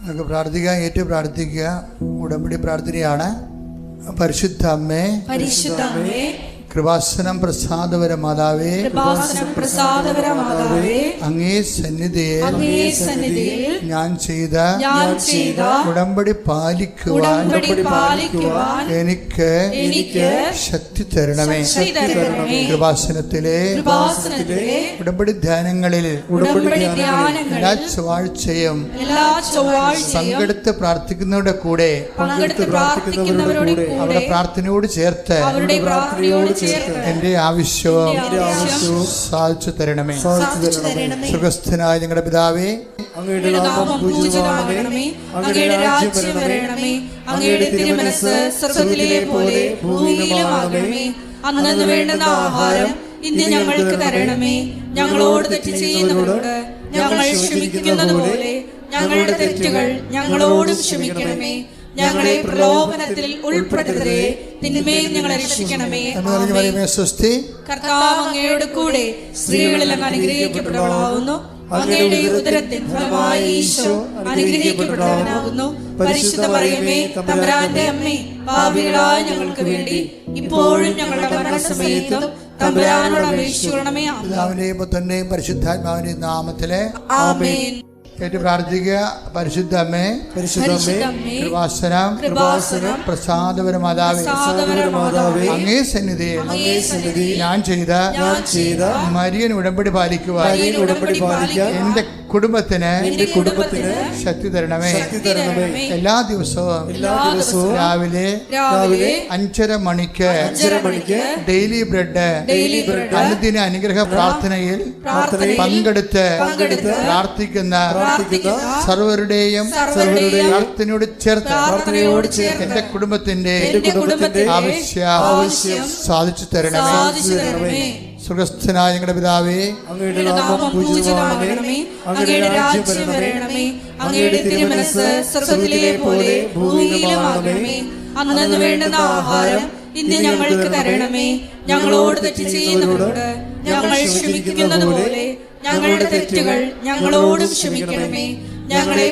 നമുക്ക് പ്രാർത്ഥിക്കാം, ഏറ്റു പ്രാർത്ഥിക്കുക. ഉടമ്പടി പ്രാർത്ഥനയാണ്. പരിശുദ്ധ അമ്മേ, കൃപാസനം പ്രസാദപര മാതാവേ, അങ്ങേ സന്നിധിയിൽ ഞാൻ ചെയ്ത ഉടമ്പടി പാലിക്കുവാൻ എനിക്ക് ശക്തി തരണമേ. കൃപാസനത്തിലെ ഉടമ്പടി ധ്യാനങ്ങളിൽ എല്ലാ ചൊവ്വാഴ്ചയും പങ്കെടുത്ത് പ്രാർത്ഥിക്കുന്നവരുടെ കൂടെ അവരുടെ പ്രാർത്ഥനയോട് ചേർത്ത് എന്റെ ആവശ്യവും സാധിച്ചു തരണമേ. സുഖസ്ഥനായ ഞങ്ങളുടെ പിതാവേ, അങ്ങയുടെ നാമം പൂജിതമാകണമേ. അങ്ങയുടെ രാജ്യം വരണമേ. അങ്ങയുടെ തിരുമനസ്സ് സ്വർഗ്ഗത്തിലെ പോലെ ഭൂമിയിലുമാകണമേ. അന്നന്ന് വേണ്ടുന്ന ആഹാരം ഇന്ന് ഞങ്ങൾക്ക് തരണമേ. ഞങ്ങളോട് തെറ്റ് ചെയ്യുന്നവരോട് ഞങ്ങൾ ക്ഷമിക്കുന്നത് പോലെ ഞങ്ങളുടെ തെറ്റുകൾ ഞങ്ങളോടും ക്ഷമിക്കണമേ. ഞങ്ങളെ പ്രലോഭനത്തിൽ ഉൾപ്പെടുത്തരുതേ, തിന്മയിൽ ഞങ്ങളെ രക്ഷിക്കണമേ. കർത്താവ് അങ്ങയോട് കൂടെ സ്ത്രീകളിൽ അങ്ങ് അനുഗ്രഹിക്കപ്പെട്ടവളാകുന്നു. അങ്ങയുടെ ഉദരത്തിൻ ഫലമായി ഈശോ അനുഗ്രഹിക്കപ്പെട്ടവനാകുന്നു. പരിശുദ്ധ മറിയമേ, തമ്പുരാന്റെ അമ്മേ, പാപികളായ ഞങ്ങൾക്ക് വേണ്ടി ഇപ്പോഴും ഞങ്ങളുടെ മരണസമയത്തും തമ്പുരാനോട് അപേക്ഷിക്കണമേ. പിതാവിന്റെയും പുത്രന്റെയും പരിശുദ്ധാത്മാവിന്റെയും നാമത്തിലെ ആമേൻ. കേട്ട് പ്രാർത്ഥിക്കുക. പരിശുദ്ധ അമ്മേ, കൃപാസനം പ്രസാദപര മാതാവേ, അങ്ങേ സന്നിധിയിൽ ഞാൻ ചെയ്ത മരിയൻ ഉടമ്പടി പാലിക്കുവാൻ എന്റെ കുടുംബത്തിന് ശക്തി തരണമേ. എല്ലാ ദിവസവും രാവിലെ 5:30 മണിക്ക് ഡെയിലി ബ്രെഡ് അനുദിന അനുഗ്രഹ പ്രാർത്ഥനയിൽ പങ്കെടുത്ത് പ്രാർത്ഥിക്കുന്ന സർവരുടെയും പ്രാർത്ഥനയോട് ചേർത്ത് എന്റെ കുടുംബത്തിന്റെ ആവശ്യം സാധിച്ചു തരണമേ. സുഖസ്ഥനായ ഞങ്ങളുടെ പിതാവേ, അങ്ങയുടെ നാമം പൂജിതമാകണമേ. അങ്ങയുടെ രാജ്യം വരണമേ. അങ്ങയുടെ തിരുമനസ്സ് സ്വർഗ്ഗത്തിലെ പോലെ ഭൂമിയിലുമാകണമേ. അന്നന്ന് വേണ്ടുന്ന ആഹാരം ഇന്ന് ഞങ്ങൾക്ക് തരണമേ. ഞങ്ങളോട് തെറ്റ് ചെയ്യുന്നവരോട് ഞങ്ങൾ ക്ഷമിക്കുന്നത് പോലെ ഞങ്ങളുടെ തെറ്റുകൾ ഞങ്ങളോടും ക്ഷമിക്കണമേ. ഞങ്ങളെ